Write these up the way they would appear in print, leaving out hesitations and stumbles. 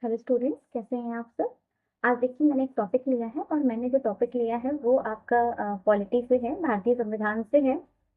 Hello students, कैसे हैं आप सब। आज देखिए मैंने एक टॉपिक लिया है और मैंने जो टॉपिक लिया है वो आपका पॉलिटी से है, भारतीय संविधान से है।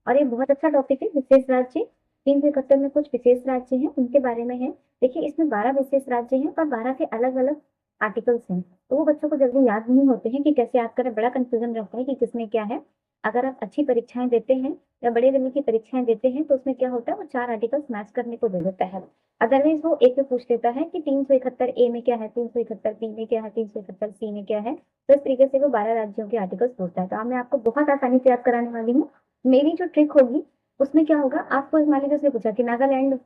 और ये बहुत अच्छा टॉपिक है। विशेष राज्य 371 में कुछ विशेष राज्य हैं, उनके बारे में है। देखिए इसमें 12 विशेष राज्य हैं और 12 के अलग अलग आर्टिकल्स हैं, तो वो बच्चों को जल्दी याद नहीं होते हैं कि कैसे याद करें। बड़ा कंफ्यूजन रहता है कि किसमें क्या है। अगर आप अच्छी परीक्षाएं देते हैं या बड़े लेवल की परीक्षाएं देते हैं तो उसमें क्या होता है, वो 4 आर्टिकल्स मैच करने को दे देता है। अदरवाइज वो एक पे पूछ लेता है कि 371 ए में क्या है, 371 बी में क्या है, 371 सी में क्या है। तो इस तरीके से वो 12 राज्यों के आर्टिकल्स पूछता है। तो अब मैं आपको बहुत आसानी से याद कराने वाली हूँ। मेरी जो ट्रिक होगी उसमें क्या होगा, आपको मान लीजिए उसने पूछा कि नागालैंड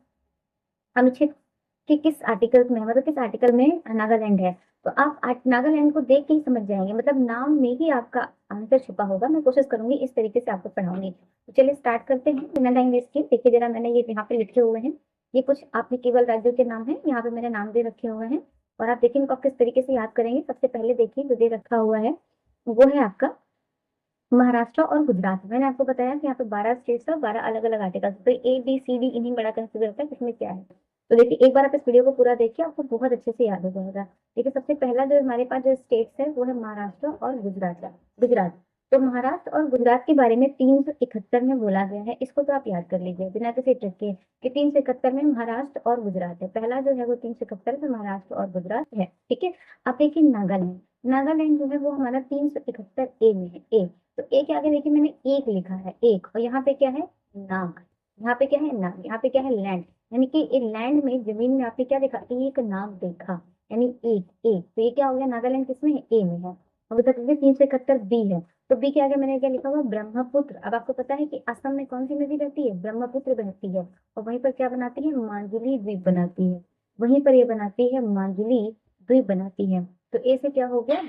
अनुच्छेद के किस आर्टिकल में, मतलब किस आर्टिकल में नागालैंड है, तो आप नागालैंड को देख के ही समझ जाएंगे, मतलब नाम में ही आपका आंसर छुपा होगा। मैं कोशिश करूंगी इस तरीके से आपको पढ़ाऊंगी। तो चलिए स्टार्ट करते हैं बिना टाइम वेस्ट किए। देखिए जरा, मैंने ये यहाँ पे लिखे हुए हैं, ये कुछ आपने केवल राज्यों के नाम है, यहाँ पे मैंने नाम दे रखे हुए हैं। और आप देखिए इनको आप किस तरीके से याद करेंगे। सबसे पहले देखिए जो दे रखा हुआ है वो है आपका महाराष्ट्र और गुजरात। मैंने आपको बताया कि यहाँ पे 12 स्टेट्स और 12 अलग अलग आर्टिकल्स, तो ए बी सी डी इन्हीं बड़ा कंफ्यूजन होता है किसमें क्या है। तो देखिए एक बार आप इस वीडियो को पूरा देखिए, आपको बहुत अच्छे से याद हो जाएगा। देखिए सबसे पहला जो हमारे पास जो स्टेट्स है वो है महाराष्ट्र और गुजरात। तो महाराष्ट्र और गुजरात के बारे में 371 में बोला गया है। इसको तो आप याद कर लीजिए बिना किसी ट्रिक के कि 371 में महाराष्ट्र और गुजरात है। पहला जो है वो 371 में महाराष्ट्र और गुजरात है। ठीक है। अब देखिए नागालैंड, नागालैंड जो है वो हमारा 371 ए में है, ए। तो ए के आगे देखिए मैंने एक लिखा है, एक, और यहाँ पे क्या है, नाग। यहाँ पे क्या है, नाग। यहाँ पे क्या है, लैंड। यानी कि एक लैंड में, जमीन में आपने क्या देखा, एक नाग देखा, यानी एक। तो ये क्या हो गया, नागालैंड किसमें है, ए में है। अब बता दीजिए 371 बी है, तो बी के आगे मैंने क्या लिखा हुआ, ब्रह्मपुत्र। अब आपको पता है कि असम में कौन सी नदी बहती है, ब्रह्मपुत्र बहती है। और वहीं पर क्या बनाती है, माजुली द्वीप बनाती है। वहीं पर ये बनाती है, माजुली द्वीप बनाती है। तो ए से क्या हो गया,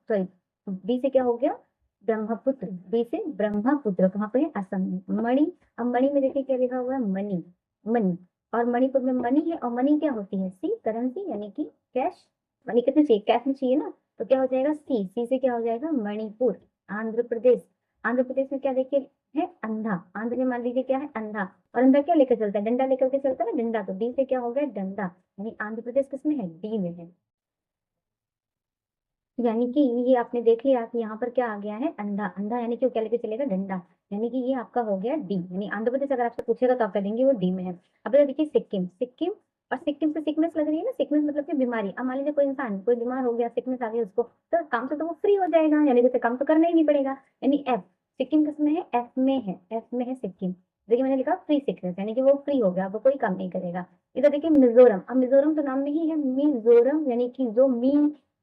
सॉरी, बी से क्या हो गया, ब्रह्मपुत्र। बी से ब्रह्मपुत्र कहाँ पे है, असम में। मणि, अब मणि में देखिए क्या लिखा हुआ है, मनी, मनी। और मणिपुर में मनी है, और मनी क्या होती है, सी, करेंसी यानी कि कैश। मनी कितने चाहिए, कैश में चाहिए ना, तो क्या हो जाएगा, सी से क्या हो जाएगा, मणिपुर। आंध्र प्रदेश, आंध्र प्रदेश में क्या देखिए है, अंधा। आंध्र में मान लीजिए क्या है, अंधा। और अंधा क्या लेकर चलता है, डंडा लेकर के चलता है ना, डंडा। तो डी से क्या हो गया, डंडा। यानी आंध्र प्रदेश किसमें है, डी में है। यानी कि ये आपने देख लिया कि यहाँ पर क्या आ गया है, अंधा। अंधा यानी कि वो क्या लेके चलेगा, डंडा। यानी कि ये आपका हो गया डी। यानी आंध्र प्रदेश अगर आपसे पूछेगा तो आप कह देंगे वो डी में है। अब देखिए सिक्किम, सिक्किम, और सिक्किम से सिकनेस लग रही है ना, सिकनेस मतलब कि बीमारी। अब मान लीजिए कोई इंसान कोई बीमार हो गया, सिकनेस आ गई उसको, तो काम से तो वो फ्री हो जाएगा, यानी जैसे काम तो करना ही नहीं पड़ेगा। यानी एफ, सिक्किम किसमें है, एफ में है, एफ में है सिक्किम। देखिए मैंने लिखा फ्री सिकनेस, यानी कि वो फ्री हो गया, वो कोई काम नहीं करेगा। इधर देखिए मिजोरम, अब मिजोरम तो नाम में ही है मिजोरम, यानी कि जो मी,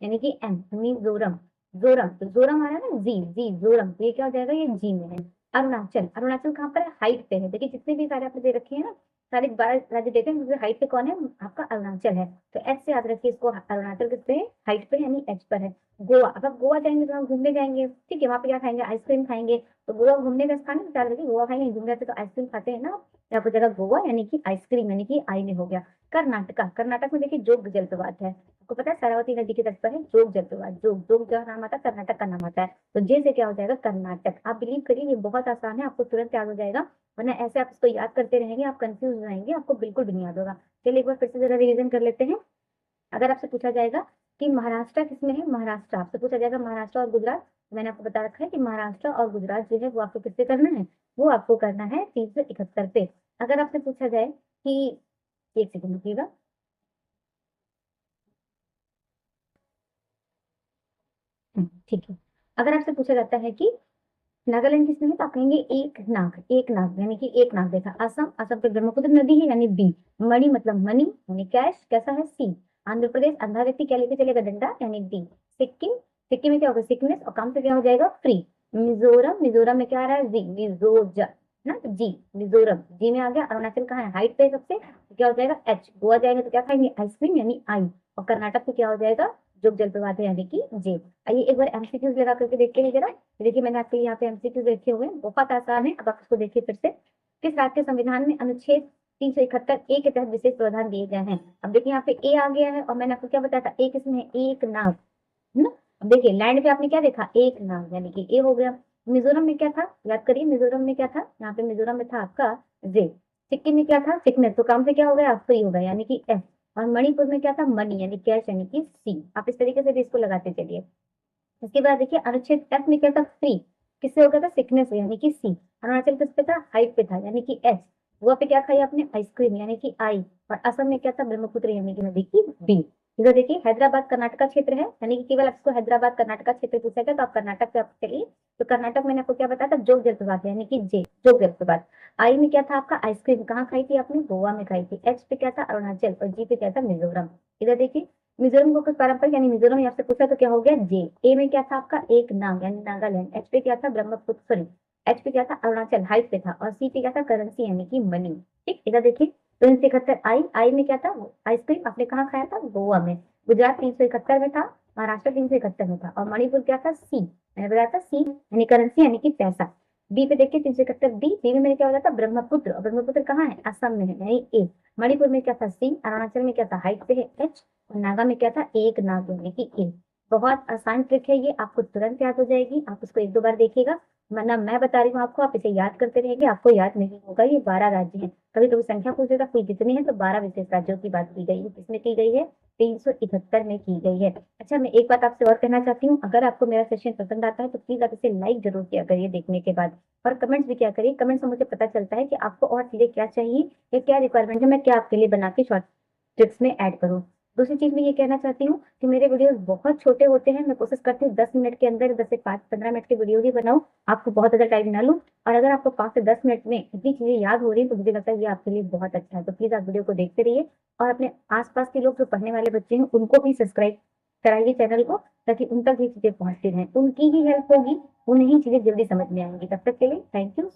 यानी कि एम, मिजोरम। जोरम, तो जोरम आया ना, जी जी जोरम, तो ये क्या हो जाएगा, ये जी में है। अरुणाचल, अरुणाचल कहाँ पर है, हाइट पे है। देखिए जितने भी सारे आपने दे रखे हैं ना, सारे 12 राज्य देखे हैं, सबसे हाइट पे कौन है, आपका अरुणाचल है। तो एच से याद रखिए इसको, अरुणाचल किस पे है, हाइट पे, यानी एच पर है। गोवा, अब आप गोवा जाएंगे तो हम घूमने जाएंगे, ठीक है, वहां पे क्या खाएंगे, आइसक्रीम खाएंगे। तो गोवा घूमने का स्थान है, तो याद रखिए गोवा खाएंगे, घूमने जाते तो आइसक्रीम खाते हैं ना। यहाँ पर जगह गोवा यानी कि आइसक्रीम, यानी कि आई में हो गया। कर्नाटका, कर्नाटक में देखिए जोग जलप्रपात है। आपको पता है शरावती नदी के तट पर है जोग जलप्रपात। जोग, जोग का नाम आता है, कर्नाटक का नाम आता है। तो जे से क्या हो जाएगा, कर्नाटक। आप बिलीव करिए ये बहुत आसान है, आपको तुरंत याद हो जाएगा। वरना ऐसे आप इसको याद करते रहेंगे, आप कंफ्यूज हो जाएंगे, आपको बिल्कुल भी नहीं याद होगा। चलिए एक बार फिर से जरा रिवीजन कर लेते हैं। अगर आपसे पूछा जाएगा कि महाराष्ट्र किसमें है, महाराष्ट्र आपसे पूछा जाएगा, महाराष्ट्र और गुजरात। मैंने आपको बता रखा है कि महाराष्ट्र और गुजरात जो है वो आपको किससे करना है, वो आपको करना है 371 पे। अगर आपसे पूछा जाए कि, एक सेकंड रुकिएगा, ठीक है। अगर आपसे पूछा जाता है कि नागालैंड किसमें है, तो आप कहेंगे एक नाग, एक नाग, यानी कि एक नाग देखा। असम, असम पे ब्रह्मपुत्र नदी है, यानी बी। मणि मतलब मनी, यानी कैश, कैसा है, सी। आंध्र प्रदेश, अंधा व्यक्ति क्या लेके चलेगा, डंडा, यानी डी। सिक्किम, सिक्किम में क्या होगा, सिकनेस, और काम से क्या हो जाएगा, फ्री। मिजोरम, मिजोरम में क्या आ रहा है, जी, मिजोज ना, तो जी, मिजोरम, जी में आ गया। अरुणाचल कहाँ है, हाइट पे सबसे, तो क्या हो जाएगा, एच। गोवा जाएंगे तो क्या खाएंगे, आइसक्रीम, यानी आई। और कर्नाटक में क्या हो जाएगा, जोग जलप्रपात है, यानी कि जे। आइए एक बार एमसीक्यूज लगा करके देखते हैं जरा। देखिए मैंने आपके लिए यहाँ पे एमसीक्यू देखे हुए हैं, बहुत आसान है। अब आप इसको देखिए फिर से। किस राज्य के संविधान में अनुच्छेद 371 ए के तहत विशेष प्रावधान दिए गए हैं। अब देखिए यहाँ पे ए आ गया है, और मैंने आपको क्या बताया था, ए किसमें है, एक नाग, है ना। अब देखिए लैंड पे आपने क्या देखा, एक नाग, यानी कि ए हो गया। मिजोरम में क्या था, याद करिए, मिजोरम में क्या था, यहाँ पे मिजोरम में था आपका जे। सिक्किम में क्या था, सिकनेस, तो काम से क्या हो गया, फ्री हो गया, यानी कि एफ। और मणिपुर में क्या था, मनी यानी कैश यानी कि सी। आप इस तरीके से भी इसको लगाते चलिए। इसके बाद देखिए अनुच्छेद एफ में क्या था, फ्री, किससे हो गया था, सिकनेस से यानी कि सी। अरुणाचल किस पे था, हाइट पे था यानी कि एच। गोवा पे क्या खाई आपने, आइसक्रीम यानी कि आई। और असम में क्या था, ब्रह्मपुत्र यानी कि नदी की बी। इधर देखिए हैदराबाद कर्नाटका क्षेत्र है, यानी कि केवल आपको हैदराबाद कर्नाटका क्षेत्र पूछेगा तो आप कर्नाटक पे आप चलिए। तो कर्नाटक मैंने आपको क्या बताया था, जोग जलप्रपात यानी कि जे, जोग जलप्रपात। आई में क्या था आपका, आइसक्रीम, कहाँ खाई थी आपने, गोवा में खाई थी। एच पे क्या था, अरुणाचल, और जी पे क्या था, मिजोरम। इधर देखिए मिजोरम को कुछ पारंपरिक यानी मिजोरम यहाँ से पूछा तो क्या हो गया, जे। ए में क्या था आपका, एक नाग यानी नागालैंड। एच पे क्या था, ब्रह्मपुत्र, सॉरी, एच पे क्या था, अरुणाचल, हाइट पे था। और सी पे क्या था, करेंसी यानी कि मनी। ठीक, इधर देखिए 371 आई, आई में क्या था, आइसक्रीम, आपने कहाँ खाया था, गोवा में। गुजरात 371 में था, महाराष्ट्र 371 में था। और मणिपुर क्या था, सी, मैंने बताया था सी यानी करेंसी यानी कि पैसा। बी पे देखिए 371 बी, बी में मैंने क्या बताया था, ब्रह्मपुत्र। और ब्रह्मपुत्र कहाँ है, असम में है यानी ए। मणिपुर में क्या था, सी। अरुणाचल में क्या था, हाइट पे है, एच। और नागा में क्या था, एक नाग यानी कि ए। बहुत आसान ट्रिक है ये, आपको तुरंत याद हो जाएगी। आप इसको एक दो बार देखिएगा, वरना मैं बता रही हूँ आपको, आप इसे याद करते रहेंगे, आपको याद नहीं होगा। ये 12 राज्य हैं। कभी कभी संख्या पूछेगा कोई कितनी है, तो 12 विशेष राज्यों की बात की गई है। किसमें की गई है, 371 में की गई है। अच्छा, मैं एक बात आपसे और कहना चाहती हूँ, अगर आपको मेरा सेशन पसंद आता है तो प्लीज आप इसे लाइक जरूर किया करिए देखने के बाद। और कमेंट्स भी किया करिए, कमेंट से मुझे पता चलता है कि आपको और चीजें क्या चाहिए या क्या रिक्वायरमेंट है, मैं क्या आपके लिए बना के शॉर्ट ट्रिक्स में ऐड करूँ। दूसरी चीज मैं ये कहना चाहती हूँ कि मेरे वीडियोस बहुत छोटे होते हैं। मैं कोशिश करती हूँ 10 मिनट के अंदर 10 से 5-15 मिनट के वीडियो ही बनाऊं, आपको बहुत ज्यादा टाइम ना लूं। और अगर आपको 5 से 10 मिनट में इतनी चीजें याद हो रही है तो मुझे लगता है ये आपके लिए बहुत अच्छा है। तो प्लीज आप वीडियो को देखते रहिए और अपने आसपास के लोग जो पढ़ने वाले बच्चे हैं उनको भी सब्सक्राइब कराइए चैनल को, ताकि उन तक ये चीजें पहुंचती रहें। उनकी ही हेल्प होगी, उन्हें ही चीजें जल्दी समझ में आएंगी। तब तक के लिए थैंक यू।